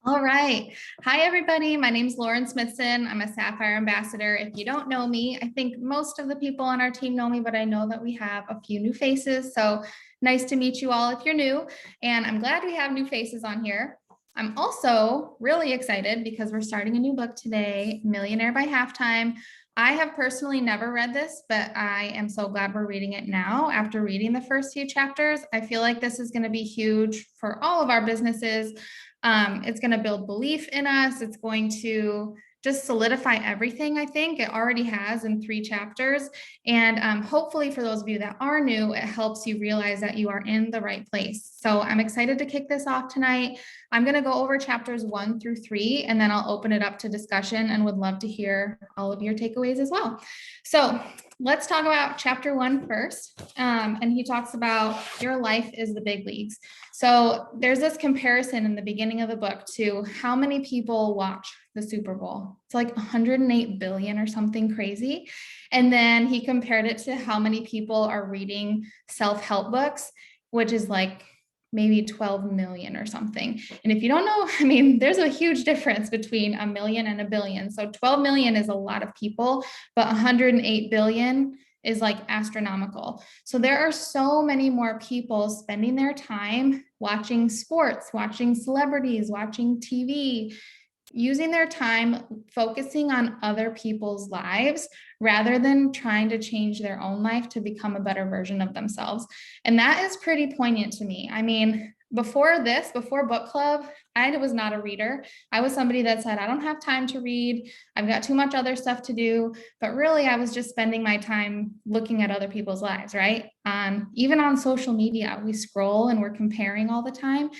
All right. Hi, everybody. My name is Lauren Smithson. I'm a Sapphire Ambassador. If you don't know me, I think most of the people on our team know me, but I know that we have a few new faces. So nice to meet you all if you're new. And I'm glad we have new faces on here. I'm also really excited because we're starting a new book today, Millionaire by Halftime. I have personally never read this, but I am so glad we're reading it now. After reading the first few chapters, I feel like this is going to be huge for all of our businesses. It's going to build belief in us. It's going to just solidify everything. I think it already has in 3 chapters. And hopefully for those of you that are new, it helps you realize that you are in the right place. So I'm excited to kick this off tonight. I'm going to go over chapters 1 through 3, and then I'll open it up to discussion and would love to hear all of your takeaways as well. So let's talk about chapter 1 first. And he talks about your life is the big leagues. So there's this comparison in the beginning of the book to how many people watch the Super Bowl. It's like 108 billion or something crazy. And then he compared it to how many people are reading self-help books, which is like maybe 12 million or something. And if you don't know, I mean, there's a huge difference between a million and a billion. So 12 million is a lot of people, but 108 billion is like astronomical. So there are so many more people spending their time watching sports, watching celebrities, watching TV, using their time focusing on other people's lives rather than trying to change their own life to become a better version of themselves. And that is pretty poignant to me. I mean, before book club, I was not a reader. I was somebody that said, I don't have time to read. I've got too much other stuff to do. But really, I was just spending my time looking at other people's lives, right? Even on social media, we scroll and we're comparing all the time.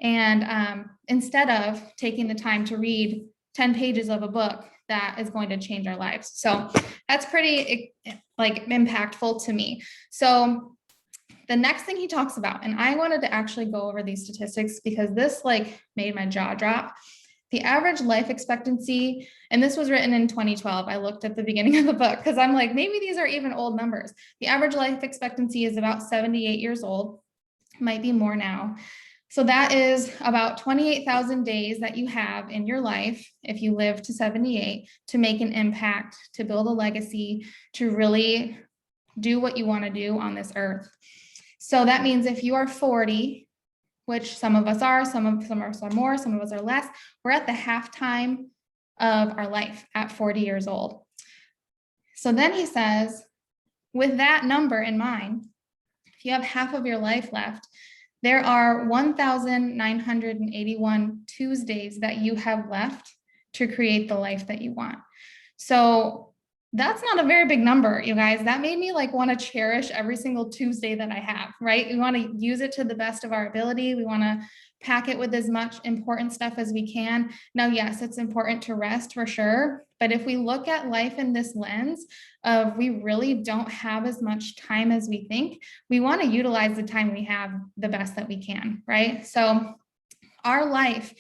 And instead of taking the time to read 10 pages of a book that is going to change our lives. So that's pretty like impactful to me. So the next thing he talks about, and I wanted to actually go over these statistics because this like made my jaw drop. The average life expectancy, and this was written in 2012. I looked at the beginning of the book because I'm like, maybe these are even old numbers. The average life expectancy is about 78 years old, might be more now. So that is about 28,000 days that you have in your life, if you live to 78, to make an impact, to build a legacy, to really do what you want to do on this earth. So that means if you are 40, which some of us are, some of us are more, some of us are less, we're at the halftime of our life at 40 years old. So then he says, with that number in mind, if you have half of your life left, there are 1,981 Tuesdays that you have left to create the life that you want. So that's not a very big number, you guys. That made me like want to cherish every single Tuesday that I have, right? We want to use it to the best of our ability. We want to pack it with as much important stuff as we can. Now, yes, it's important to rest for sure. But if we look at life in this lens of we really don't have as much time as we think, we want to utilize the time we have the best that we can, right? So our life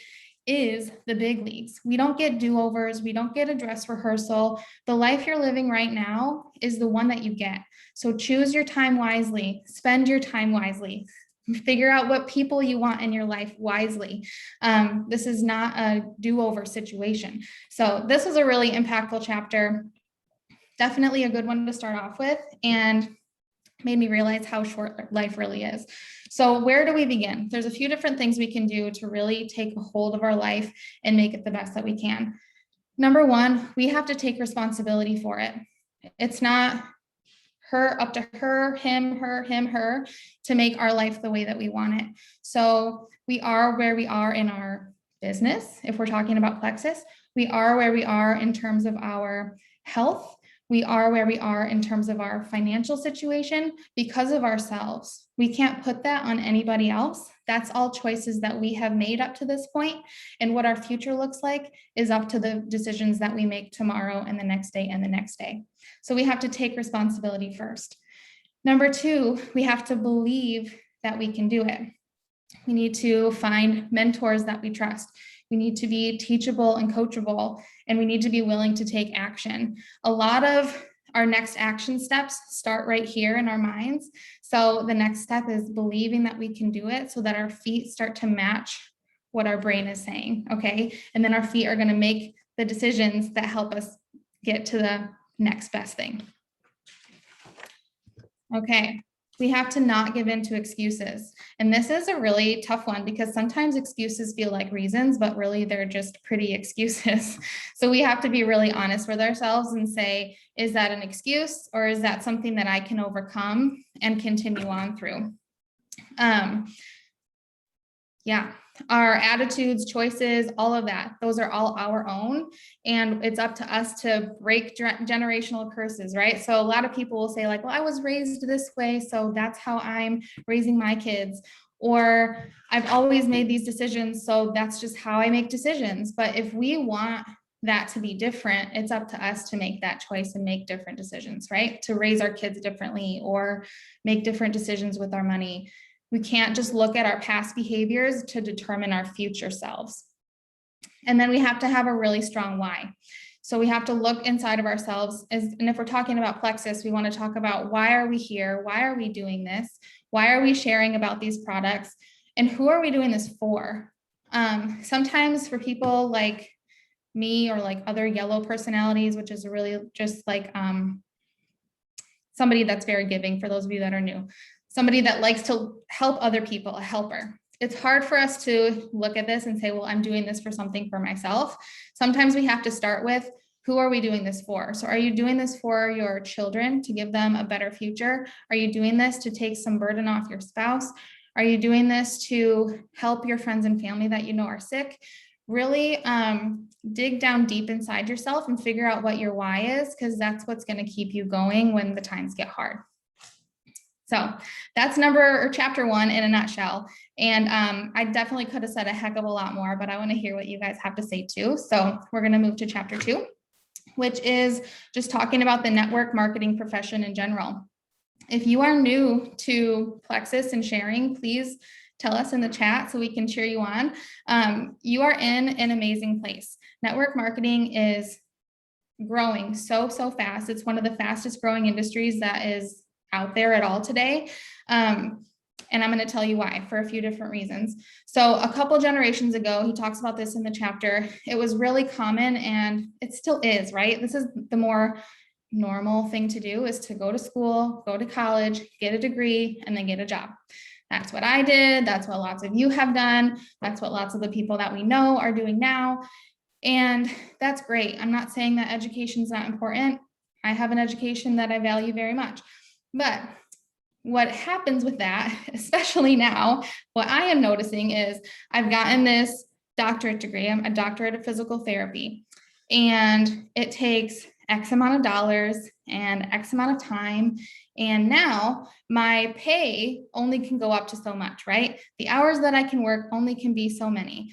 is the big leagues. We don't get do-overs. We don't get a dress rehearsal. The life you're living right now is the one that you get. So choose your time wisely, spend your time wisely, figure out what people you want in your life wisely. This is not a do-over situation. So this was a really impactful chapter. Definitely a good one to start off with, and made me realize how short life really is. So where do we begin? There's a few different things we can do to really take a hold of our life and make it the best that we can. Number one, we have to take responsibility for it. It's not up to her, him, her to make our life the way that we want it. So we are where we are in our business. If we're talking about Plexus, we are where we are in terms of our health. We are where we are in terms of our financial situation because of ourselves. We can't put that on anybody else. That's all choices that we have made up to this point. And what our future looks like is up to the decisions that we make tomorrow and the next day and the next day. So we have to take responsibility first. Number two, we have to believe that we can do it. We need to find mentors that we trust. We need to be teachable and coachable, and we need to be willing to take action. A lot of our next action steps start right here in our minds. So the next step is believing that we can do it so that our feet start to match what our brain is saying, okay? And then our feet are going to make the decisions that help us get to the next best thing. Okay, we have to not give in to excuses. And this is a really tough one because sometimes excuses feel like reasons, but really they're just pretty excuses. So we have to be really honest with ourselves and say, is that an excuse or is that something that I can overcome and continue on through? Yeah, our attitudes, choices, all of that, those are all our own. And it's up to us to break generational curses, right? So a lot of people will say like, well, I was raised this way, so that's how I'm raising my kids. Or I've always made these decisions, so that's just how I make decisions. But if we want that to be different, it's up to us to make that choice and make different decisions, right? To raise our kids differently or make different decisions with our money. We can't just look at our past behaviors to determine our future selves. And then we have to have a really strong why. So we have to look inside of ourselves. And if we're talking about plexus, we want to talk about why are we here? Why are we doing this? Why are we sharing about these products? And who are we doing this for? Sometimes for people like me or like other yellow personalities, which is really just like somebody that's very giving for those of you that are new. Somebody that likes to help other people, a helper. It's hard for us to look at this and say, well, I'm doing this for something for myself. Sometimes we have to start with, who are we doing this for? So are you doing this for your children to give them a better future? Are you doing this to take some burden off your spouse? Are you doing this to help your friends and family that you know are sick? Really dig down deep inside yourself and figure out what your why is, because that's what's going to keep you going when the times get hard. So that's chapter 1 in a nutshell. And I definitely could have said a heck of a lot more, but I want to hear what you guys have to say too. So we're going to move to chapter 2, which is just talking about the network marketing profession in general. If you are new to Plexus and sharing, please tell us in the chat so we can cheer you on. You are in an amazing place. Network marketing is growing so fast. It's one of the fastest growing industries that is out there at all today. And I'm going to tell you why for a few different reasons. So a couple generations ago, he talks about this in the chapter. It was really common and it still is, right? This is the more normal thing to do, is to go to school, go to college, get a degree, and then get a job. That's what I did. That's what lots of you have done. That's what lots of the people that we know are doing now. And that's great. I'm not saying that education is not important. I have an education that I value very much. But what happens with that, especially now, what I am noticing is I've gotten this doctorate degree. I'm a doctorate of physical therapy, and it takes X amount of dollars and X amount of time. And now my pay only can go up to so much, right? The hours that I can work only can be so many.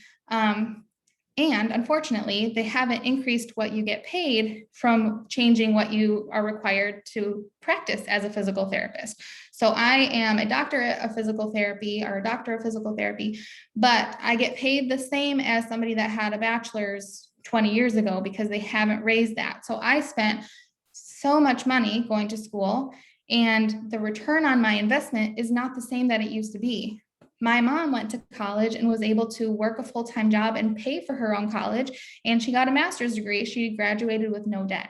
And unfortunately, they haven't increased what you get paid from changing what you are required to practice as a physical therapist. So I am a doctorate of physical therapy or a doctor of physical therapy, but I get paid the same as somebody that had a bachelor's 20 years ago because they haven't raised that. So I spent so much money going to school, and the return on my investment is not the same that it used to be. My mom went to college and was able to work a full-time job and pay for her own college, and she got a master's degree. She graduated with no debt.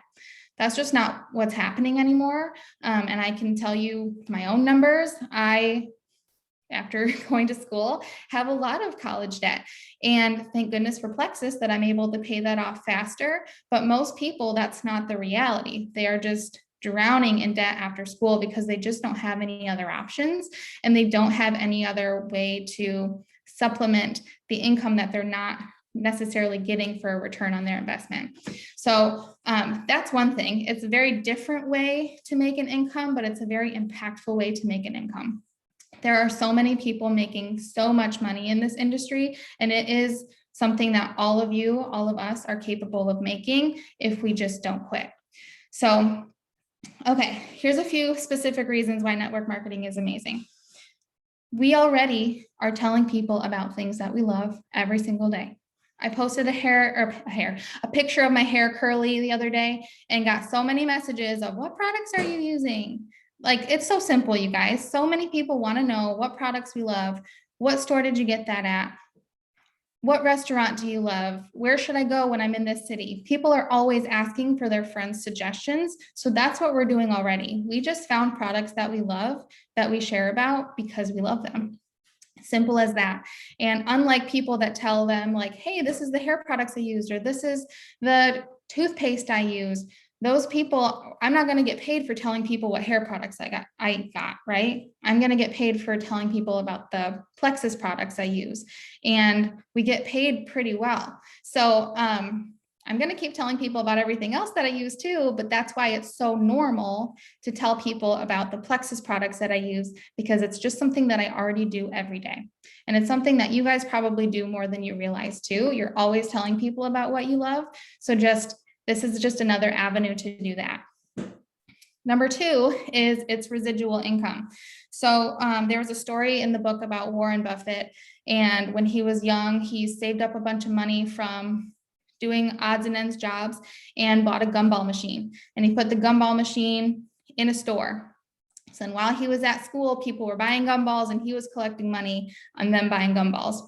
That's just not what's happening anymore. And I can tell you my own numbers. I, after going to school, have a lot of college debt. And thank goodness for Plexus that I'm able to pay that off faster. But most people, that's not the reality. They are just drowning in debt after school because they just don't have any other options, and they don't have any other way to supplement the income that they're not necessarily getting for a return on their investment. So that's one thing. It's a very different way to make an income, but it's a very impactful way to make an income. There are so many people making so much money in this industry, and it is something that all of you, all of us are capable of making if we just don't quit. So okay, here's a few specific reasons why network marketing is amazing. We already are telling people about things that we love every single day. I posted a picture of my hair curly the other day and got so many messages of, what products are you using? Like, it's so simple, you guys. So many people want to know what products we love. What store did you get that at? what restaurant do you love? Where should I go when I'm in this city? People are always asking for their friends' suggestions. So that's what we're doing already. We just found products that we love, that we share about because we love them. Simple as that. And unlike people that tell them like, hey, this is the hair products I used, or this is the toothpaste I use, those people, I'm not going to get paid for telling people what hair products I got, right? I'm going to get paid for telling people about the Plexus products I use, and we get paid pretty well. So I'm going to keep telling people about everything else that I use too, but that's why it's so normal to tell people about the Plexus products that I use, because it's just something that I already do every day. And it's something that you guys probably do more than you realize too. You're always telling people about what you love. So this is just another avenue to do that. Number 2 is its residual income. So there was a story in the book about Warren Buffett, and when he was young, he saved up a bunch of money from doing odds and ends jobs and bought a gumball machine. And he put the gumball machine in a store. So while he was at school, people were buying gumballs and he was collecting money on them buying gumballs.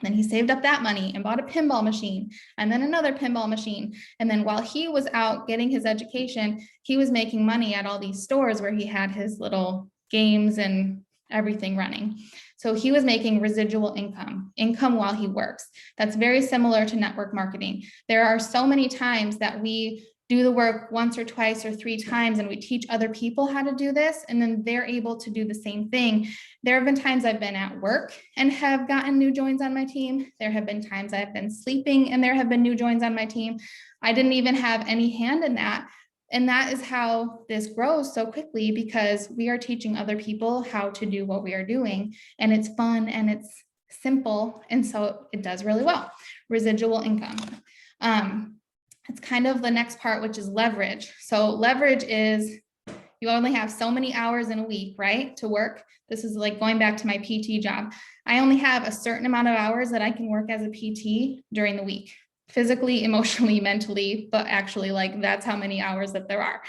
Then he saved up that money and bought a pinball machine, and then another pinball machine. And then while he was out getting his education, he was making money at all these stores where he had his little games and everything running. So he was making residual income while he works. That's very similar to network marketing. There are so many times that we do the work once or twice or 3 times, and we teach other people how to do this, and then they're able to do the same thing. There have been times I've been at work and have gotten new joins on my team. There have been times I've been sleeping and there have been new joins on my team. I didn't even have any hand in that. And that is how this grows so quickly, because we are teaching other people how to do what we are doing, and it's fun and it's simple. And so it does really well. Residual income. It's kind of the next part, which is leverage. So leverage is you only have so many hours in a week, right, to work. This is like going back to my PT job. I only have a certain amount of hours that I can work as a PT during the week, physically, emotionally, mentally, but actually like that's how many hours that there are.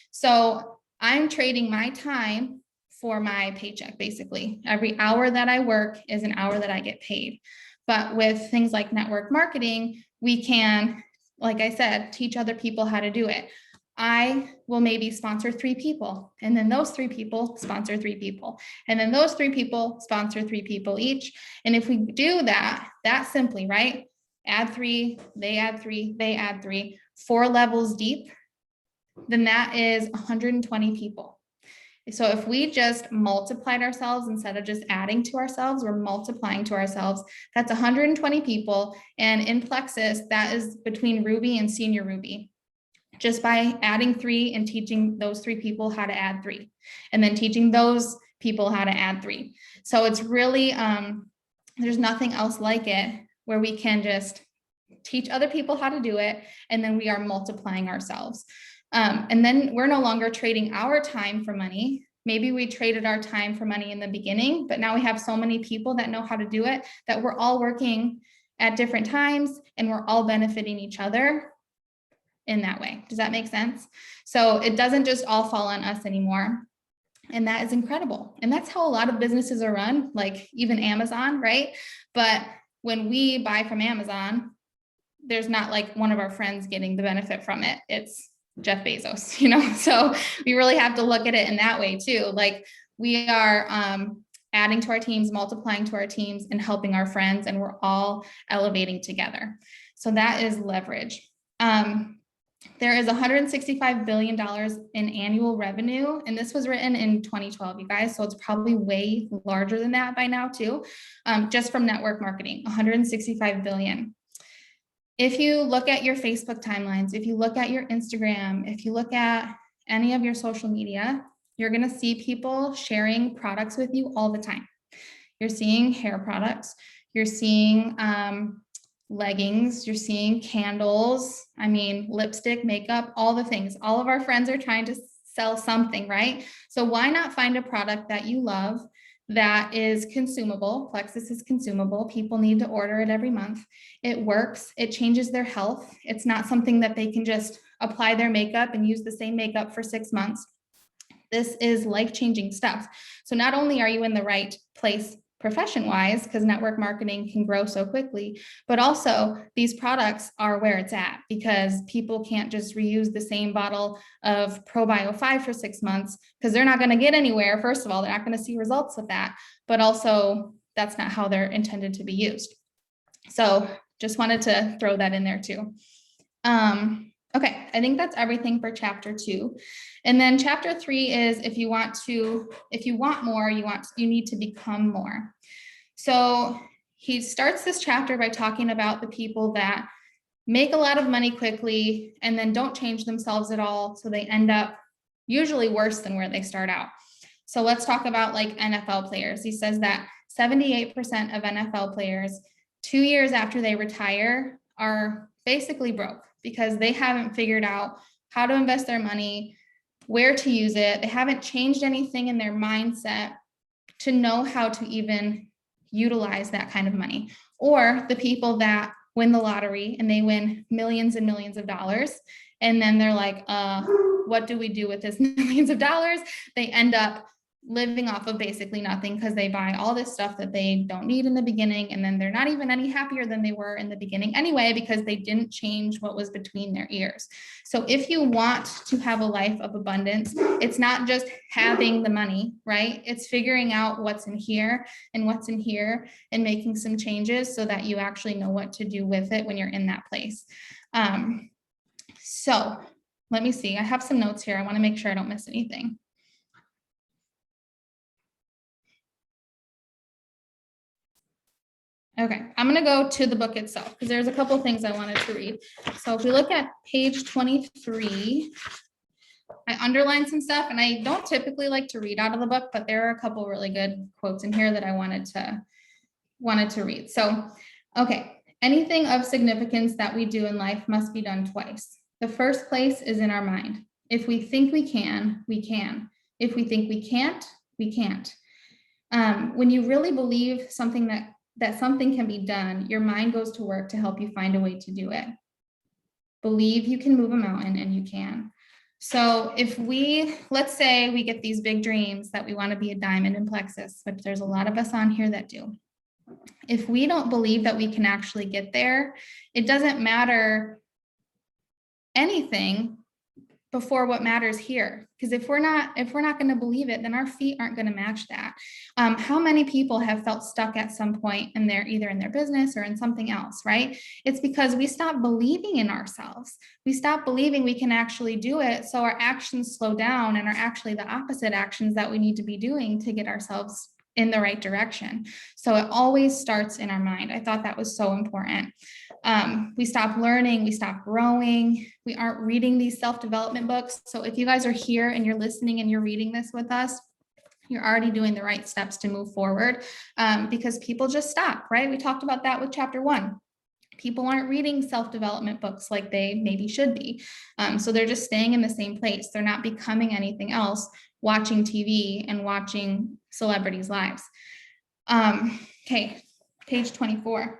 So I'm trading my time for my paycheck, basically. Every hour that I work is an hour that I get paid. But with things like network marketing, we can, like I said, teach other people how to do it. I will maybe sponsor 3 people, and then those 3 people sponsor 3 people, and then those 3 people sponsor 3 people each. And if we do that simply, right? Add 3, they add 3, they add 3, 4 levels deep, then that is 120 people. So if we just multiplied ourselves instead of just adding to ourselves, we're multiplying to ourselves. That's 120 people. And in Plexus, that is between Ruby and Senior Ruby. Just by adding 3 and teaching those 3 people how to add 3, and then teaching those people how to add 3. So it's really, there's nothing else like it where we can just teach other people how to do it, and then we are multiplying ourselves. And then we're no longer trading our time for money. Maybe we traded our time for money in the beginning, but now we have so many people that know how to do it that we're all working at different times and we're all benefiting each other in that way. Does that make sense? So it doesn't just all fall on us anymore. And that is incredible. And that's how a lot of businesses are run, like even Amazon, right? But when we buy from Amazon, there's not like one of our friends getting the benefit from it. It's Jeff Bezos, so we really have to look at it in that way too. Like we are adding to our teams, multiplying to our teams, and helping our friends, and we're all elevating together. So that is leverage. There is $165 billion in annual revenue, and this was written in 2012, you guys, so it's probably way larger than that by now too, just from network marketing, 165 billion. If you look at your Facebook timelines, if you look at your Instagram, if you look at any of your social media, you're going to see people sharing products with you all the time. You're seeing hair products, you're seeing leggings, you're seeing candles, lipstick, makeup, all the things. All of our friends are trying to sell something, right? So why not find a product that you love that is consumable? Plexus is consumable. People need to order it every month. It works. It changes their health. It's not something that they can just apply their makeup and use the same makeup for 6 months. This is life-changing stuff. So not only are you in the right place profession wise, because network marketing can grow so quickly, but also these products are where it's at because people can't just reuse the same bottle of ProBio 5 for 6 months because they're not going to get anywhere. First of all, they're not going to see results with that, but also that's not how they're intended to be used. So just wanted to throw that in there too. Okay, I think that's everything for chapter 2. And then chapter 3 is if you want more, you need to become more. So he starts this chapter by talking about the people that make a lot of money quickly and then don't change themselves at all. So they end up usually worse than where they start out. So let's talk about like NFL players. He says that 78% of NFL players 2 years after they retire are basically broke because they haven't figured out how to invest their money, where to use it. They haven't changed anything in their mindset to know how to even utilize that kind of money. Or the people that win the lottery and they win millions and millions of dollars. And then they're like, what do we do with this millions of dollars? They end up living off of basically nothing because they buy all this stuff that they don't need in the beginning. And then they're not even any happier than they were in the beginning anyway, because they didn't change what was between their ears. So if you want to have a life of abundance, it's not just having the money, right? It's figuring out what's in here and what's in here and making some changes so that you actually know what to do with it when you're in that place. So let me see. I have some notes here. I want to make sure I don't miss anything. Okay, I'm going to go to the book itself because there's a couple of things I wanted to read. So if we look at page 23, I underlined some stuff and I don't typically like to read out of the book, but there are a couple really good quotes in here that I wanted to read. So, okay, anything of significance that we do in life must be done twice. The first place is in our mind. If we think we can, we can. If we think we can't, we can't. When you really believe something that something can be done, your mind goes to work to help you find a way to do it. Believe you can move a mountain and you can. So if let's say we get these big dreams that we want to be a diamond in plexus, but there's a lot of us on here that do. If we don't believe that we can actually get there, it doesn't matter anything before what matters here. Because if we're not going to believe it, then our feet aren't going to match that. How many people have felt stuck at some point and they're either in their business or in something else, right? It's because we stop believing in ourselves. We stop believing we can actually do it. So our actions slow down and are actually the opposite actions that we need to be doing to get ourselves in the right direction. So it always starts in our mind. I thought that was so important. We stop learning, we stop growing, we aren't reading these self-development books. So if you guys are here and you're listening and you're reading this with us, you're already doing the right steps to move forward, because people just stop, right? We talked about that with chapter 1. People aren't reading self-development books like they maybe should be. So they're just staying in the same place. They're not becoming anything else, watching TV and watching celebrities' lives. Okay, page 24.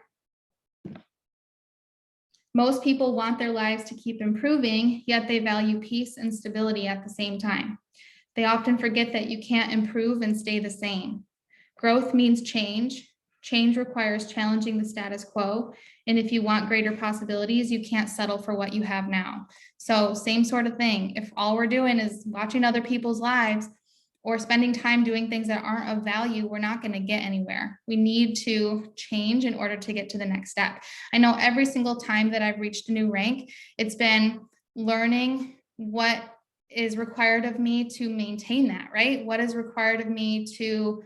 Most people want their lives to keep improving, yet they value peace and stability at the same time. They often forget that you can't improve and stay the same. Growth means change. Change requires challenging the status quo. And if you want greater possibilities, you can't settle for what you have now. So same sort of thing. If all we're doing is watching other people's lives or spending time doing things that aren't of value, we're not going to get anywhere. We need to change in order to get to the next step. I know every single time that I've reached a new rank, it's been learning what is required of me to maintain that, right? What is required of me to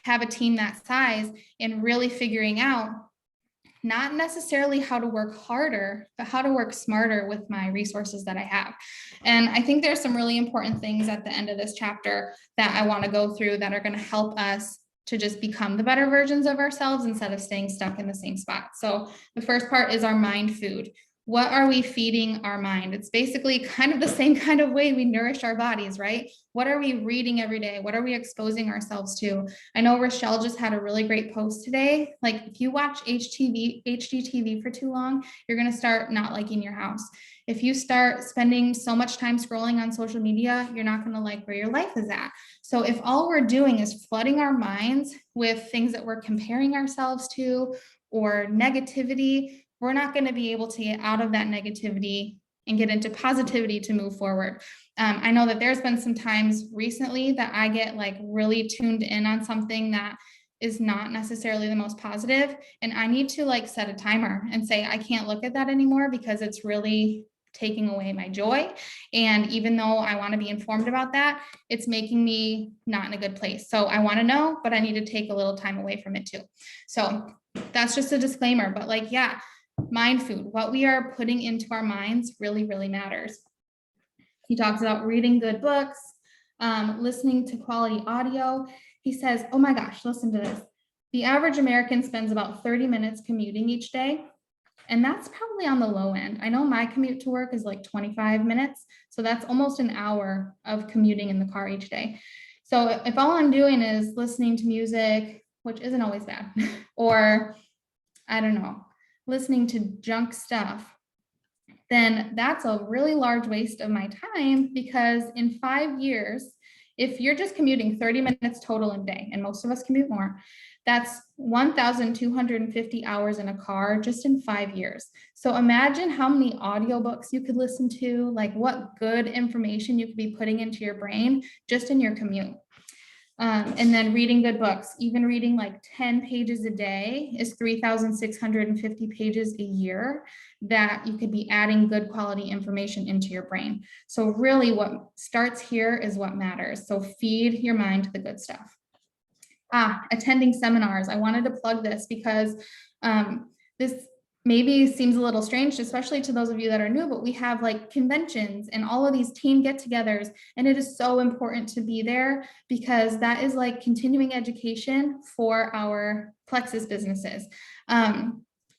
have a team that size, and really figuring out not necessarily how to work harder, but how to work smarter with my resources that I have. And I think there's some really important things at the end of this chapter that I want to go through that are going to help us to just become the better versions of ourselves instead of staying stuck in the same spot. So the first part is our mind food. what are we feeding our mind? It's basically kind of the same kind of way we nourish our bodies, right? What are we reading every day? What are we exposing ourselves to? I know Rochelle just had a really great post today. Like if you watch HGTV for too long, you're going to start not liking your house. If you start spending so much time scrolling on social media, you're not going to like where your life is at. So if all we're doing is flooding our minds with things that we're comparing ourselves to or negativity, we're not going to be able to get out of that negativity and get into positivity to move forward. I know that there's been some times recently that I get like really tuned in on something that is not necessarily the most positive, and I need to like set a timer and say, I can't look at that anymore because it's really taking away my joy. And even though I want to be informed about that, it's making me not in a good place. So I want to know, but I need to take a little time away from it too. So that's just a disclaimer, but like, yeah, mind food, what we are putting into our minds really, really matters. He talks about reading good books, listening to quality audio. He says, oh my gosh, listen to this. The average American spends about 30 minutes commuting each day. And that's probably on the low end. I know my commute to work is like 25 minutes. So that's almost an hour of commuting in the car each day. So if all I'm doing is listening to music, which isn't always bad, or I don't know, listening to junk stuff, then that's a really large waste of my time, because in 5 years, if you're just commuting 30 minutes total a day, and most of us commute more, that's 1,250 hours in a car just in 5 years. So imagine how many audiobooks you could listen to, like what good information you could be putting into your brain just in your commute. And then reading good books, even reading like 10 pages a day is 3,650 pages a year that you could be adding good quality information into your brain. So really what starts here is what matters. So feed your mind to the good stuff. Attending seminars. I wanted to plug this because this maybe seems a little strange, especially to those of you that are new, but we have like conventions and all of these team get-togethers, and it is so important to be there because that is like continuing education for our Plexus businesses.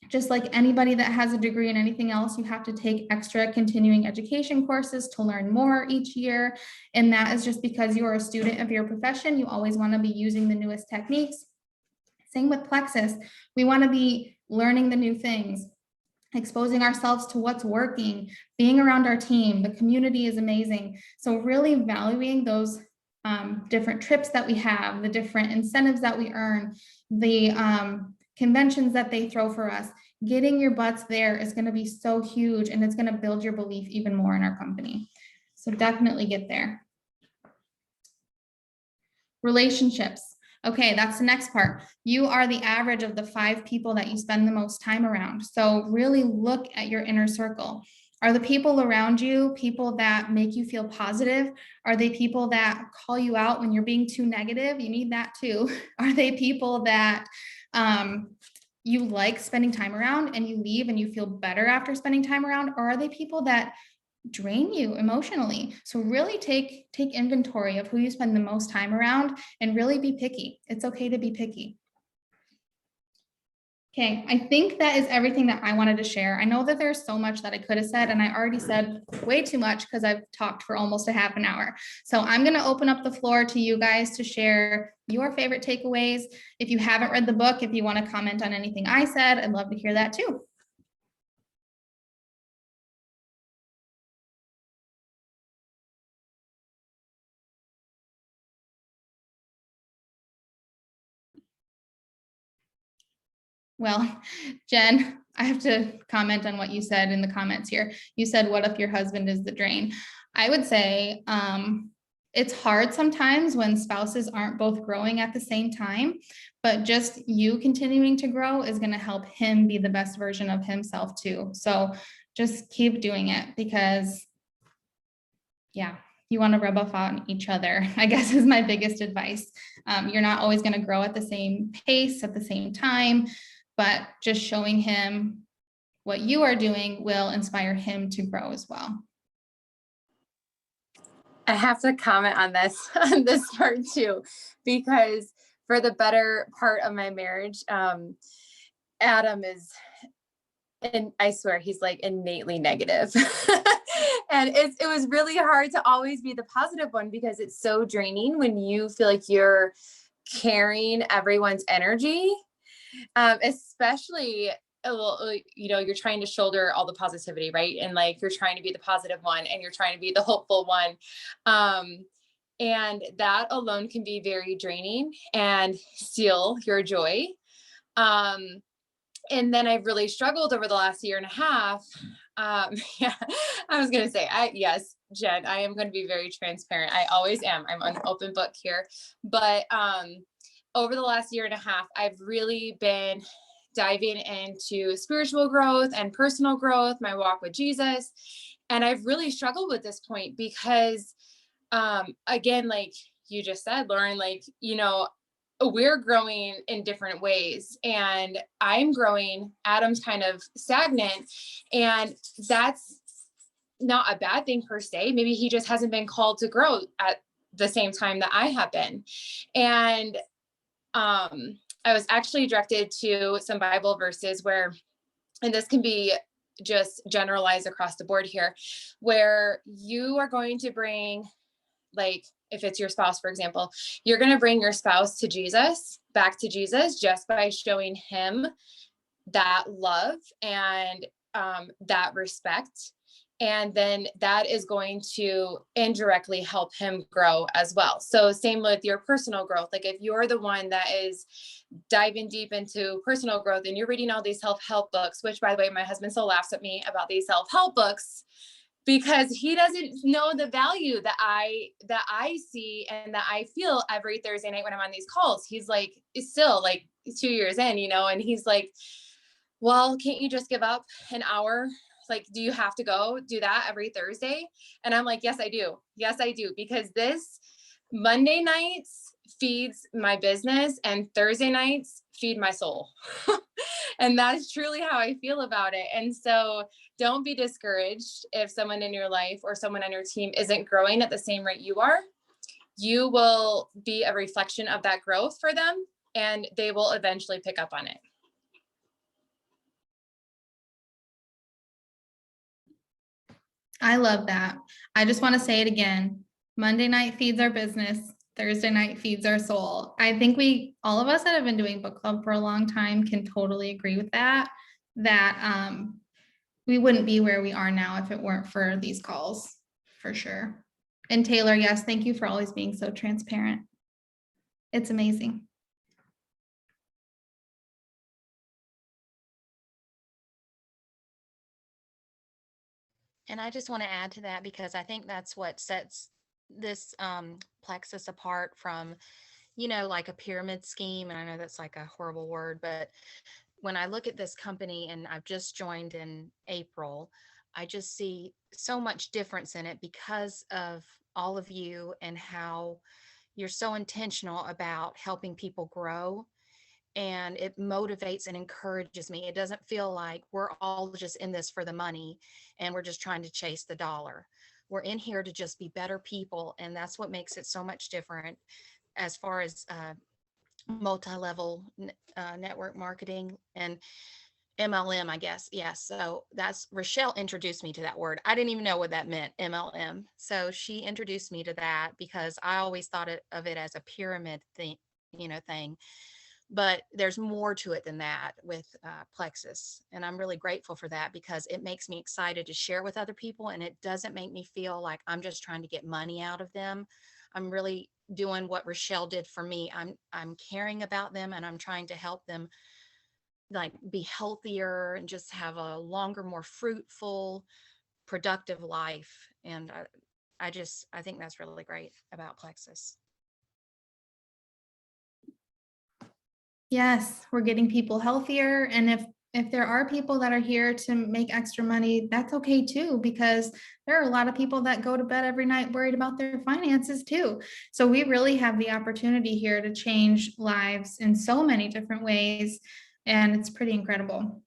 Just like anybody that has a degree in anything else, you have to take extra continuing education courses to learn more each year. And that is just because you are a student of your profession. You always want to be using the newest techniques. Same with Plexus. We want to be learning the new things, exposing ourselves to what's working, being around our team. The community is amazing. So really valuing those different trips that we have, the different incentives that we earn, the conventions that they throw for us. Getting your butts there is going to be so huge, and it's going to build your belief even more in our company. So definitely get there. Relationships. Okay, that's the next part. You are the average of the 5 people that you spend the most time around. So really look at your inner circle. Are the people around you people that make you feel positive? Are they people that call you out when you're being too negative? You need that too. Are they people that you like spending time around and you leave and you feel better after spending time around? Or are they people that drain you emotionally? So really take inventory of who you spend the most time around and really be picky. It's okay to be picky. Okay, I think that is everything that I wanted to share. I know that there's so much that I could have said, and I already said way too much because I've talked for almost a half an hour. So I'm going to open up the floor to you guys to share your favorite takeaways. If you haven't read the book, if you want to comment on anything I said, I'd love to hear that too. Well, Jen, I have to comment on what you said in the comments here. You said, what if your husband is the drain? I would say it's hard sometimes when spouses aren't both growing at the same time, but just you continuing to grow is going to help him be the best version of himself too. So just keep doing it, because yeah, you want to rub off on each other, I guess, is my biggest advice. You're not always going to grow at the same pace at the same time, but just showing him what you are doing will inspire him to grow as well. I have to comment on this part too, because for the better part of my marriage, Adam is and I swear he's like innately negative. And it was really hard to always be the positive one because it's so draining when you feel like you're carrying everyone's energy, especially you're trying to shoulder all the positivity, right? And like you're trying to be the positive one and you're trying to be the hopeful one. And that alone can be very draining and steal your joy. And then I've really struggled over the last year and a half. Yeah, I was going to say, yes, Jen, I am going to be very transparent. I always am. I'm an open book here. But over the last year and a half, I've really been diving into spiritual growth and personal growth, my walk with Jesus. And I've really struggled with this point because, again, like you just said, Lauren, like, we're growing in different ways and I'm growing, Adam's kind of stagnant, and that's not a bad thing per se. Maybe he just hasn't been called to grow at the same time that I have been. And I was actually directed to some Bible verses where, and this can be just generalized across the board here, where you are going to bring, like, if it's your spouse, for example, you're going to bring your spouse to Jesus, back to Jesus, just by showing him that love and that respect. And then that is going to indirectly help him grow as well. So same with your personal growth. Like if you're the one that is diving deep into personal growth and you're reading all these self-help books, which by the way, my husband still laughs at me about these self-help books, because he doesn't know the value that I see and that I feel every Thursday night when I'm on these calls. He's like, it's still like 2 years in, and he's like, well, can't you just give up an hour? Like, do you have to go do that every Thursday? And I'm like, yes, I do. Yes, I do. Because this Monday nights feeds my business and Thursday nights feed my soul. And that's truly how I feel about it. And so don't be discouraged if someone in your life or someone on your team isn't growing at the same rate you are. You will be a reflection of that growth for them, and they will eventually pick up on it. I love that. I just want to say it again. Monday night feeds our business. Thursday night feeds our soul. I think all of us that have been doing book club for a long time can totally agree with that we wouldn't be where we are now if it weren't for these calls, for sure. And Taylor, yes, thank you for always being so transparent. It's amazing. And I just want to add to that because I think that's what sets this plexus apart from, like a pyramid scheme. And I know that's like a horrible word, but when I look at this company, and I've just joined in April, I just see so much difference in it because of all of you and how you're so intentional about helping people grow. And it motivates and encourages me. It doesn't feel like we're all just in this for the money and we're just trying to chase the dollar. We're in here to just be better people. And that's what makes it so much different as far as multi-level network marketing and MLM, I guess. Yes. So that's Rochelle introduced me to that word. I didn't even know what that meant, MLM. So she introduced me to that because I always thought of it as a pyramid thing, thing. But there's more to it than that with Plexus. And I'm really grateful for that because it makes me excited to share with other people. And it doesn't make me feel like I'm just trying to get money out of them. I'm really doing what Rochelle did for me. I'm caring about them and I'm trying to help them like be healthier and just have a longer, more fruitful, productive life. And I think that's really great about Plexus. Yes, we're getting people healthier. And if there are people that are here to make extra money, that's okay too, because there are a lot of people that go to bed every night worried about their finances too. So we really have the opportunity here to change lives in so many different ways. And it's pretty incredible.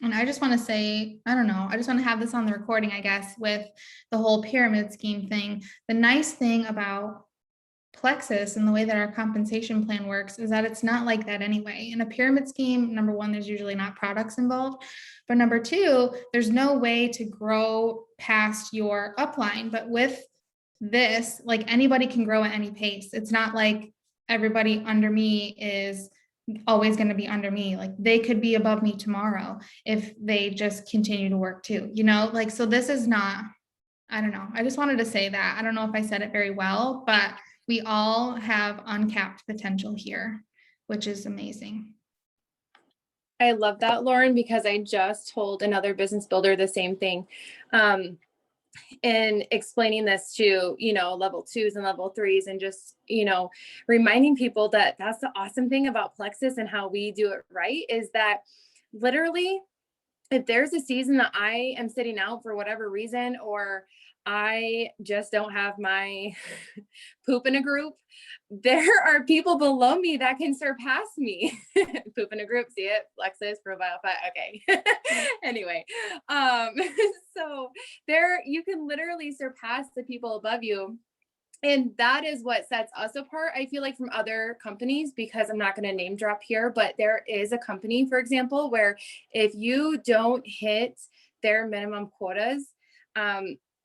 And I just want to say, I don't know, I just want to have this on the recording, I guess, with the whole pyramid scheme thing. The nice thing about Plexus and the way that our compensation plan works is that it's not like that anyway. In a pyramid scheme, number one, there's usually not products involved. But number two, there's no way to grow past your upline. But with this, like anybody can grow at any pace. It's not like everybody under me is always going to be under me. Like they could be above me tomorrow if they just continue to work too, like, so this is not, I don't know. I just wanted to say that. I don't know if I said it very well, but we all have uncapped potential here, which is amazing. I love that, Lauren, because I just told another business builder the same thing. In explaining this to, level 2s and level 3s, and just, reminding people that that's the awesome thing about Plexus and how we do it right, is that literally, if there's a season that I am sitting out for whatever reason, or I just don't have my poop in a group, there are people below me that can surpass me. Poop in a group, see it? Plexus, profile 5. Okay. Anyway, so there you can literally surpass the people above you. And that is what sets us apart, I feel like, from other companies, because I'm not going to name drop here, but there is a company, for example, where if you don't hit their minimum quotas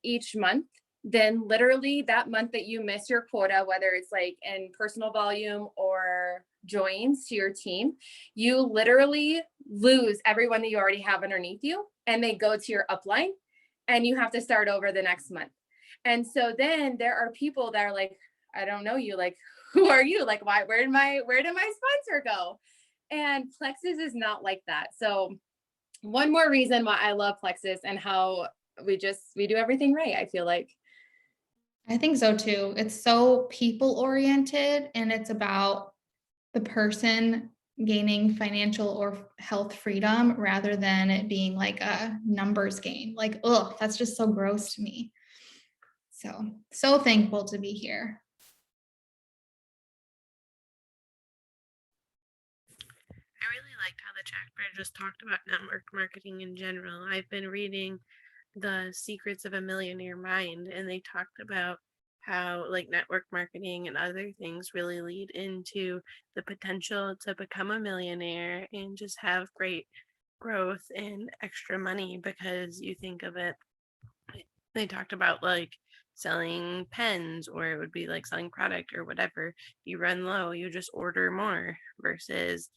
each month, then literally that month that you miss your quota, whether it's like in personal volume or joins to your team, you literally lose everyone that you already have underneath you, and they go to your upline, and you have to start over the next month. And so then there are people that are like, I don't know you, like, who are you? Like, where did my sponsor go? And Plexus is not like that. So one more reason why I love Plexus and how we do everything right, I feel like. I think so too. It's so people oriented, and it's about the person gaining financial or health freedom rather than it being like a numbers game. Like, that's just so gross to me. So thankful to be here. I really liked how the chapter just talked about network marketing in general. I've been reading The Secrets of a Millionaire Mind, and they talked about how like network marketing and other things really lead into the potential to become a millionaire and just have great growth and extra money, because you think of it, they talked about like selling pens, or it would be like selling product or whatever. You run low, you just order more, versus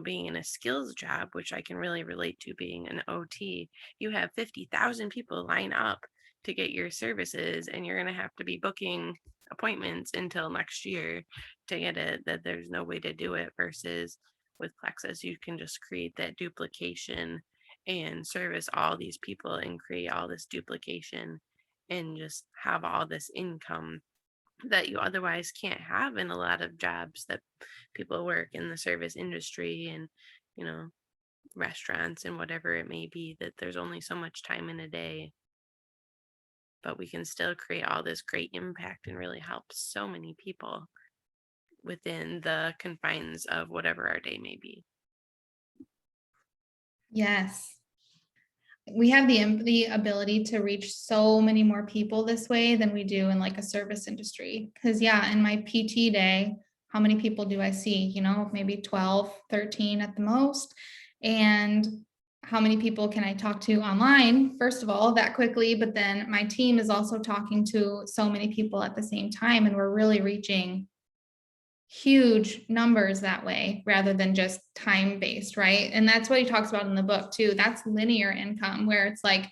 being in a skills job, which I can really relate to, being an OT. You have 50,000 people line up to get your services, and you're going to have to be booking appointments until next year to get it. That there's no way to do it, versus with Plexus you can just create that duplication and service all these people and create all this duplication and just have all this income that you otherwise can't have in a lot of jobs that people work in the service industry and restaurants and whatever it may be, that there's only so much time in a day, but we can still create all this great impact and really help so many people within the confines of whatever our day may be. Yes. We have the ability to reach so many more people this way than we do in like a service industry. Because in my PT day, how many people do I see? Maybe 12, 13 at the most. And how many people can I talk to online, first of all, that quickly? But then my team is also talking to so many people at the same time, and we're really reaching huge numbers that way rather than just time-based, right? And that's what he talks about in the book too. That's linear income, where it's like,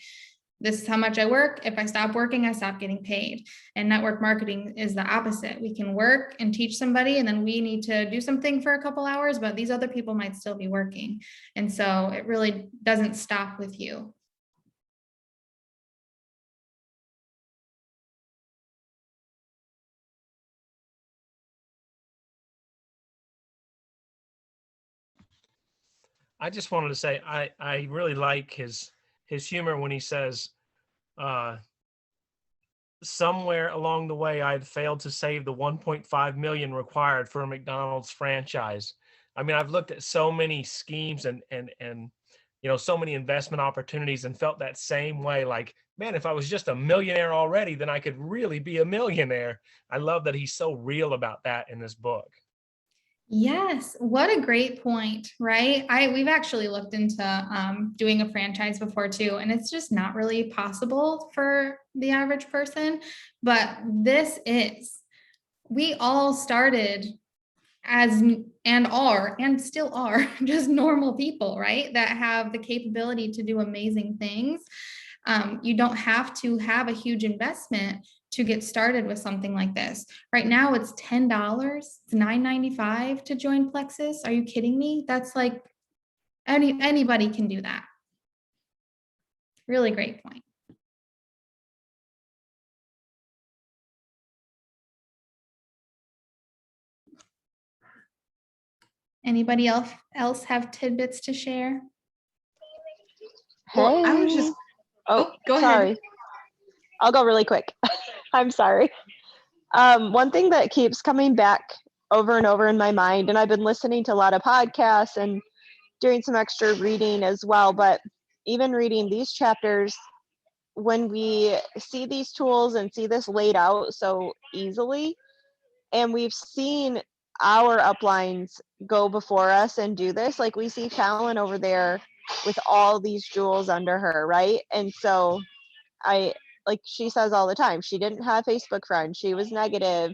this is how much I work. If I stop working, I stop getting paid. And network marketing is the opposite. We can work and teach somebody, and then we need to do something for a couple hours, but these other people might still be working. And so it really doesn't stop with you. I just wanted to say I really like his humor when he says, somewhere along the way I'd failed to save the 1.5 million required for a McDonald's franchise. I mean, I've looked at so many schemes and so many investment opportunities and felt that same way, like, man, if I was just a millionaire already, then I could really be a millionaire. I love that he's so real about that in this book. Yes, what a great point, right? We've actually looked into doing a franchise before too, and it's just not really possible for the average person. But this is, we all started as and are and still are just normal people, right? That have the capability to do amazing things. You don't have to have a huge investment to get started with something like this. Right now it's $10, it's $9.95 to join Plexus. Are you kidding me? That's like anybody can do that. Really great point. Anybody else have tidbits to share? Well, I was just, go ahead. Sorry. I'll go really quick. I'm sorry. One thing that keeps coming back over and over in my mind, and I've been listening to a lot of podcasts and doing some extra reading as well, but even reading these chapters, when we see these tools and see this laid out so easily, and we've seen our uplines go before us and do this, like we see Fallon over there with all these jewels under her, right? And so like she says all the time, she didn't have Facebook friends, she was negative,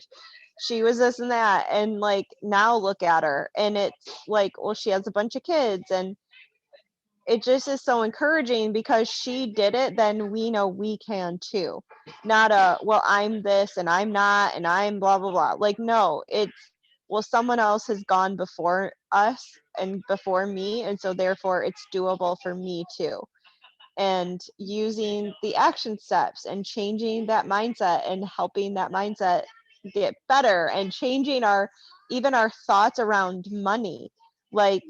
she was this and that, and like now look at her, and it's like, well, she has a bunch of kids, and it just is so encouraging because she did it, then we know we can too. Not well, I'm this and I'm not and I'm blah blah blah. Like, no, it's, well, someone else has gone before us and before me, and so therefore it's doable for me too. And using the action steps and changing that mindset and helping that mindset get better, and changing even our thoughts around money, like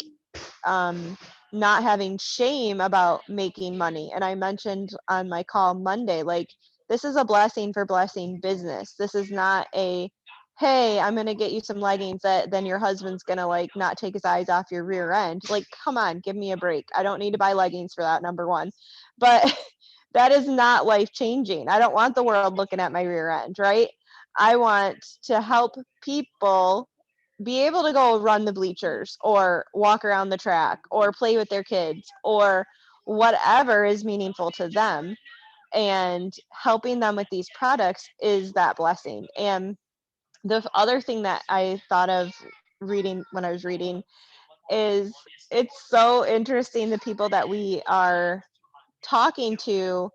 not having shame about making money. And I mentioned on my call Monday, like, this is a blessing for blessing business. This is not a, hey, I'm going to get you some leggings that then your husband's going to like not take his eyes off your rear end. Like, come on, give me a break. I don't need to buy leggings for that, number one. But that is not life changing. I don't want the world looking at my rear end, right? I want to help people be able to go run the bleachers or walk around the track or play with their kids or whatever is meaningful to them. And helping them with these products is that blessing. And the other thing that I thought of reading when I was reading is, it's so interesting the people that we are talking to,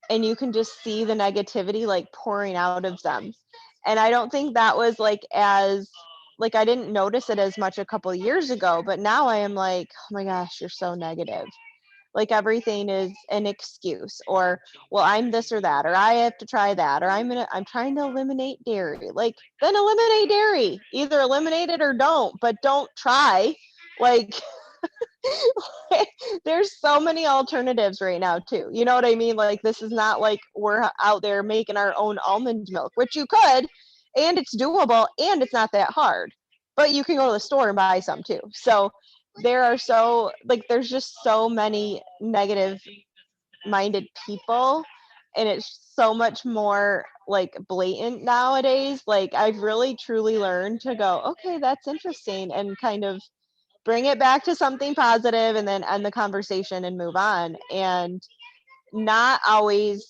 and you can just see the negativity like pouring out of them. And I don't think that was like as, like, I didn't notice it as much a couple of years ago, but now I am like, oh my gosh, you're so negative. Like, everything is an excuse, or, well, I'm this or that, or I have to try that, or I'm trying to eliminate dairy. Like, then eliminate dairy. Either eliminate it or don't, but don't try. Like, there's so many alternatives right now too. You know what I mean? Like, this is not like we're out there making our own almond milk, which you could, and it's doable, and it's not that hard. But you can go to the store and buy some too. So there's just so many negative minded people, and it's so much more like blatant nowadays. Like, I've really truly learned to go, okay, that's interesting, and kind of bring it back to something positive, and then end the conversation and move on, and not always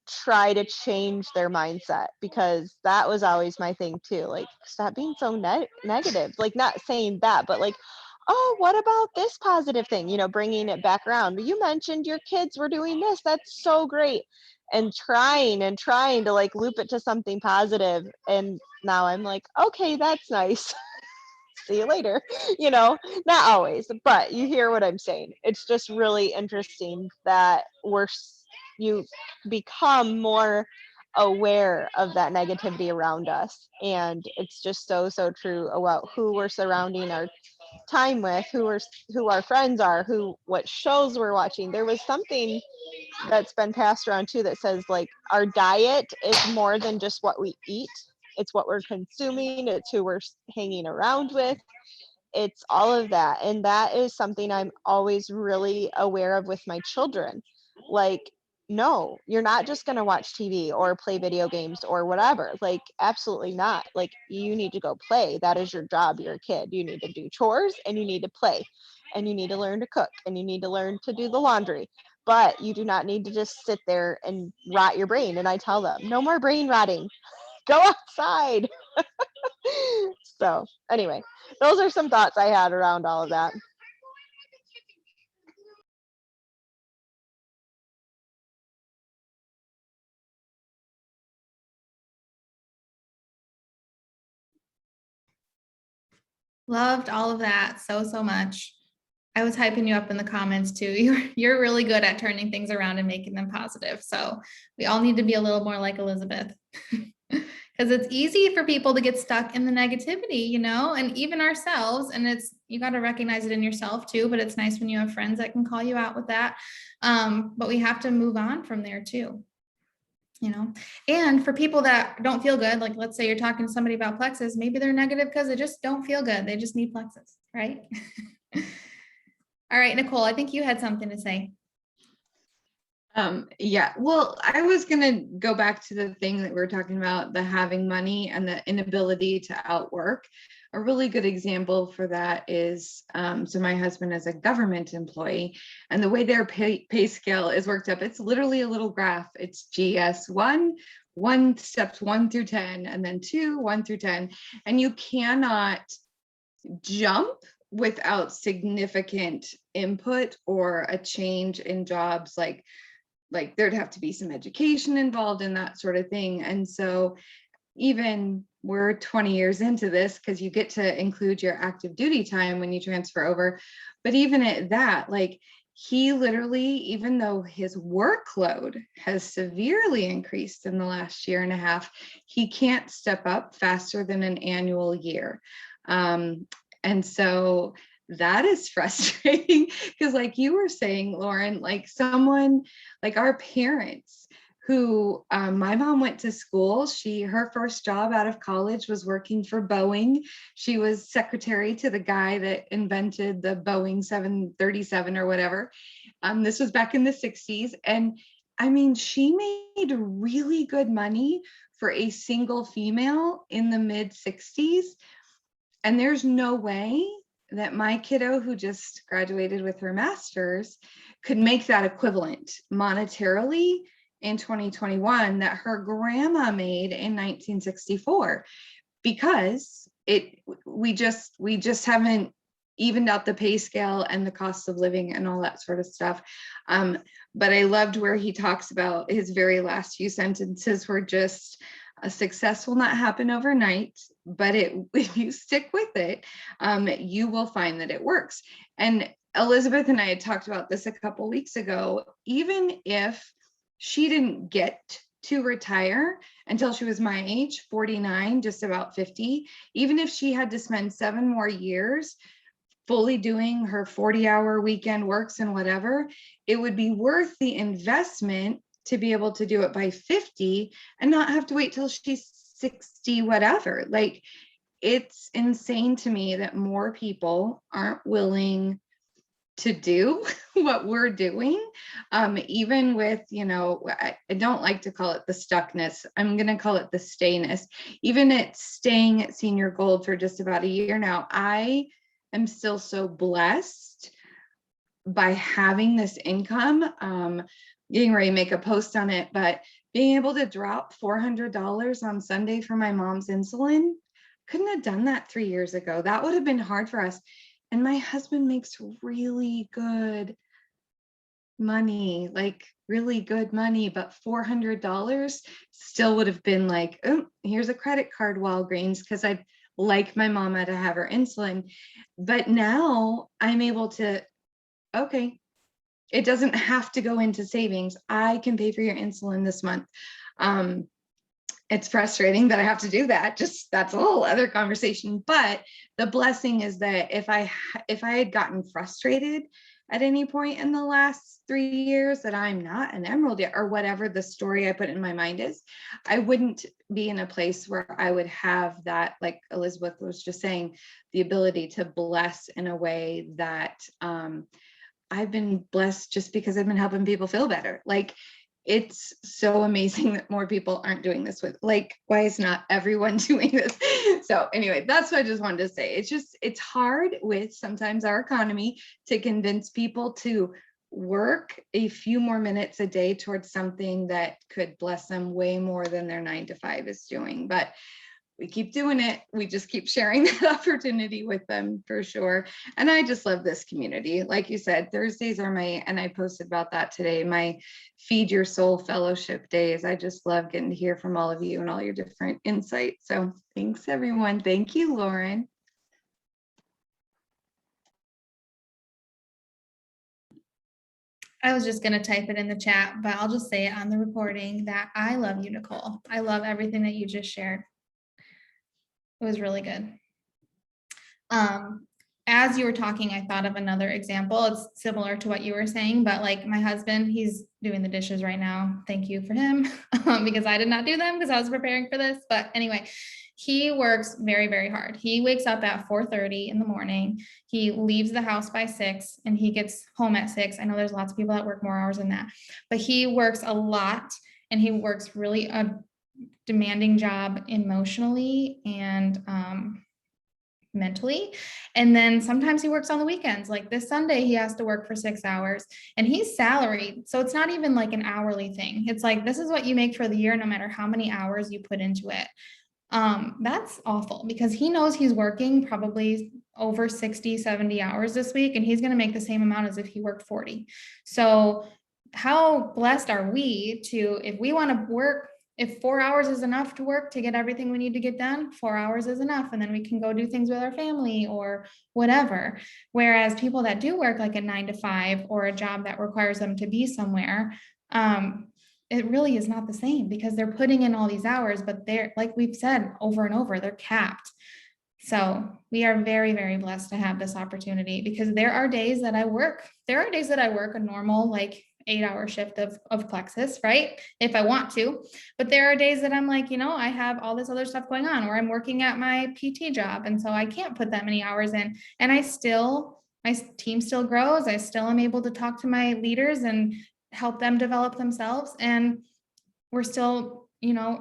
try to change their mindset, because that was always my thing too. Like, stop being so negative. Like, not saying that, but like, oh, what about this positive thing, bringing it back around. You mentioned your kids were doing this, that's so great, and trying to like loop it to something positive. And now I'm like, okay, that's nice. See you later. Not always, but you hear what I'm saying. It's just really interesting that you become more aware of that negativity around us. And it's just so, so true about who we're surrounding our time with, who our friends are, what shows we're watching. There was something that's been passed around too that says, like, our diet is more than just what we eat. It's what we're consuming, it's who we're hanging around with, it's all of that. And that is something I'm always really aware of with my children. Like, no, you're not just going to watch TV or play video games or whatever. Like, absolutely not. Like, you need to go play. That is your job. You're a kid. You need to do chores and you need to play and you need to learn to cook and you need to learn to do the laundry. But you do not need to just sit there and rot your brain. And I tell them, no more brain rotting. Go outside. So, anyway, those are some thoughts I had around all of that. Loved all of that so much. I was hyping you up in the comments too. You're really good at turning things around and making them positive. So we all need to be a little more like Elizabeth. Because it's easy for people to get stuck in the negativity, you know, and even ourselves. And you got to recognize it in yourself too. But it's nice when you have friends that can call you out with that. But we have to move on from there too. You know, and for people that don't feel good, like let's say you're talking to somebody about plexus, maybe they're negative because they just don't feel good. They just need plexus, right? All right, Nicole, I think you had something to say. Yeah, well, I was gonna go back to the thing that we were talking about, the having money and the inability to outwork. A really good example for that is, so my husband is a government employee, and the way their pay scale is worked up, it's literally a little graph. It's GS1, steps 1 through 10, and then 2, 1 through 10, and you cannot jump without significant input or a change in jobs, like there'd have to be some education involved in that sort of thing. And so even we're 20 years into this, because you get to include your active duty time when you transfer over. But even at that, like he literally, even though his workload has severely increased in the last year and a half, he can't step up faster than an annual year. And so that is frustrating because like you were saying, Lauren, like someone like our parents who my mom went to school. Her first job out of college was working for Boeing. She was secretary to the guy that invented the Boeing 737 or whatever. This was back in the 60s. And I mean, she made really good money for a single female in the mid 60s. And there's no way that my kiddo who just graduated with her master's could make that equivalent monetarily in 2021 that her grandma made in 1964, because we just haven't evened out the pay scale and the cost of living and all that sort of stuff. But I loved where he talks about his very last few sentences were just, a success will not happen overnight, but if you stick with it, you will find that it works. And Elizabeth and I had talked about this a couple weeks ago. Even if she didn't get to retire until she was my age, 49, just about 50, even if she had to spend 7 more years fully doing her 40-hour weekend works and whatever, it would be worth the investment to be able to do it by 50 and not have to wait till she's 60, whatever. Like, it's insane to me that more people aren't willing to do what we're doing. Even with, I don't like to call it the stuckness. I'm going to call it the stayness. Even at staying at Senior Gold for just about a year now, I am still so blessed by having this income. Getting ready to make a post on it, but being able to drop $400 on Sunday for my mom's insulin, couldn't have done that 3 years ago. That would have been hard for us. And my husband makes really good money, like really good money, but $400 still would have been like, oh, here's a credit card, Walgreens, because I'd like my mama to have her insulin. But now I'm able to, okay, it doesn't have to go into savings. I can pay for your insulin this month. It's frustrating that I have to do that. Just that's a whole other conversation. But the blessing is that if I had gotten frustrated at any point in the last 3 years that I'm not an emerald yet, or whatever the story I put in my mind is, I wouldn't be in a place where I would have that, like Elizabeth was just saying, the ability to bless in a way that I've been blessed just because I've been helping people feel better. Like, it's so amazing that more people aren't doing this with, like, why is not everyone doing this? So anyway, that's what I just wanted to say. It's hard with sometimes our economy to convince people to work a few more minutes a day towards something that could bless them way more than their 9 to 5 is doing. But we keep doing it. We just keep sharing that opportunity with them for sure. And I just love this community. Like you said, Thursdays are and I posted about that today, my Feed Your Soul Fellowship days. I just love getting to hear from all of you and all your different insights. So thanks, everyone. Thank you, Lauren. I was just going to type it in the chat, but I'll just say it on the recording that I love you, Nicole. I love everything that you just shared. It was really good. As you were talking, I thought of another example. It's similar to what you were saying, but like my husband, he's doing the dishes right now. Thank you for him, because I did not do them because I was preparing for this. But anyway, he works very, very hard. He wakes up at 4:30 in the morning. He leaves the house by 6 and he gets home at 6. I know there's lots of people that work more hours than that, but he works a lot, and he works really a demanding job emotionally and mentally. And then sometimes he works on the weekends. Like this Sunday, he has to work for 6 hours, and he's salaried. So it's not even like an hourly thing. It's like, this is what you make for the year, no matter how many hours you put into it. That's awful, because he knows he's working probably over 60, 70 hours this week, and he's going to make the same amount as if he worked 40. So how blessed are we to, if we want to work, if 4 hours is enough to work to get everything we need to get done, 4 hours is enough. And then we can go do things with our family or whatever. Whereas people that do work like a 9 to 5 or a job that requires them to be somewhere, it really is not the same, because they're putting in all these hours, but they're, like we've said over and over, they're capped. So we are very, very blessed to have this opportunity, because there are days that I work a normal, like 8-hour shift of Plexus, right? If I want to, but there are days that I'm like, I have all this other stuff going on, or I'm working at my PT job. And so I can't put that many hours in, and my team still grows. I still am able to talk to my leaders and help them develop themselves. And we're still,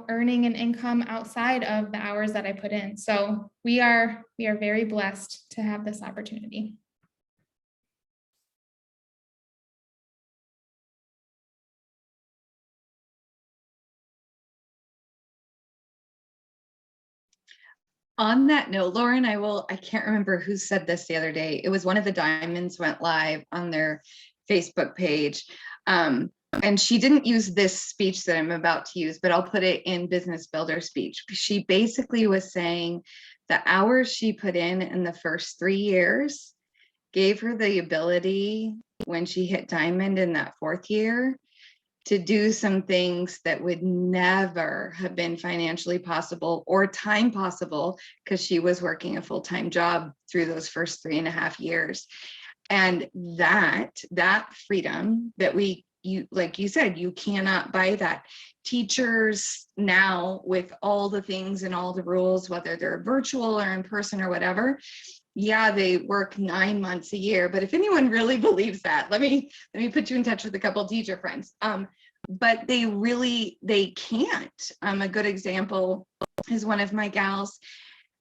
earning an income outside of the hours that I put in. So we are very blessed to have this opportunity. On that note, Lauren, I can't remember who said this the other day. It was one of the Diamonds went live on their Facebook page. And she didn't use this speech that I'm about to use, but I'll put it in Business Builder speech. She basically was saying the hours she put in the first 3 years gave her the ability, when she hit Diamond in that 4th year, to do some things that would never have been financially possible or time possible, because she was working a full-time job through those first 3.5 years. And that freedom that you, like you said, you cannot buy that. Teachers now, with all the things and all the rules, whether they're virtual or in person or whatever, yeah, they work 9 months a year. But if anyone really believes that, let me put you in touch with a couple of teacher friends. But they can't. A good example is one of my gals.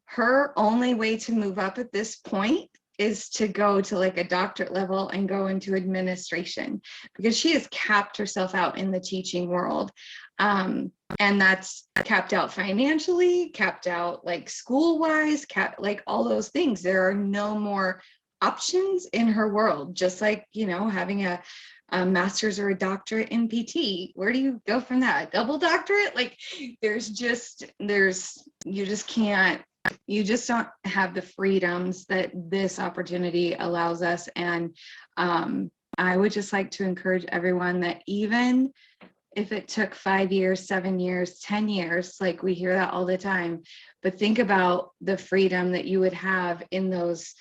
Her only way to move up at this point is to go to like a doctorate level and go into administration, because she has capped herself out in the teaching world. And that's capped out financially, capped out like school-wise, like all those things. There are no more options in her world, just like, having a master's or a doctorate in PT. Where do you go from that? A double doctorate? Like you just don't have the freedoms that this opportunity allows us. And I would just like to encourage everyone that even if it took 5 years, 7 years, 10 years, like we hear that all the time, but think about the freedom that you would have in those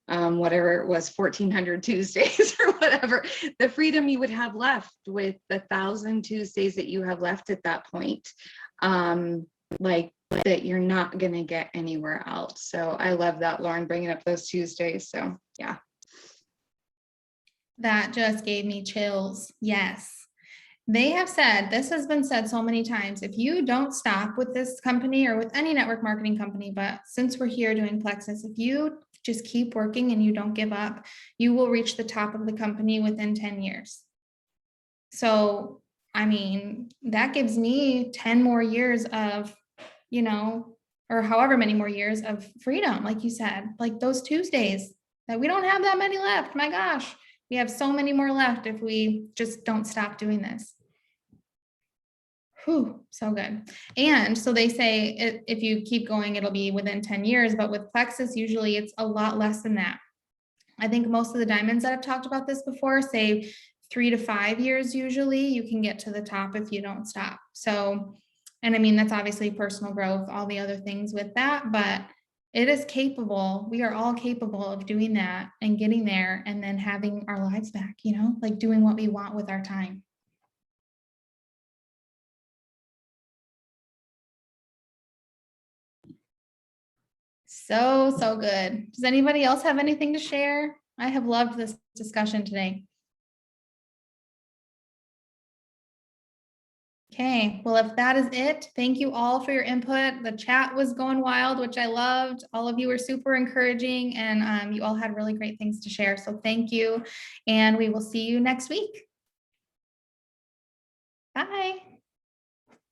whatever it was, 1400 Tuesdays or whatever, the freedom you would have left with the 1,000 Tuesdays that you have left at that point, like that you're not going to get anywhere else. So I love that, Lauren, bringing up those Tuesdays. So yeah. That just gave me chills. Yes. They have said, this has been said so many times, if you don't stop with this company or with any network marketing company, but since we're here doing Plexus, if you just keep working and you don't give up, you will reach the top of the company within 10 years. So, I mean, that gives me 10 more years of, you know, or however many more years of freedom, like you said, like those Tuesdays that we don't have that many left. My gosh. We have so many more left if we just don't stop doing this. Whew, so good. And so they say if you keep going, it'll be within 10 years, but with Plexus, usually it's a lot less than that. I think most of the diamonds that have talked about this before say 3 to 5 years, usually you can get to the top if you don't stop. So, and I mean, that's obviously personal growth, all the other things with that, but it is capable. We are all capable of doing that and getting there and then having our lives back, you know, like doing what we want with our time. So good. Does anybody else have anything to share? I have loved this discussion today. Okay, well, if that is it, thank you all for your input. The chat was going wild, which I loved. All of you were super encouraging and you all had really great things to share. So thank you. And we will see you next week. Bye.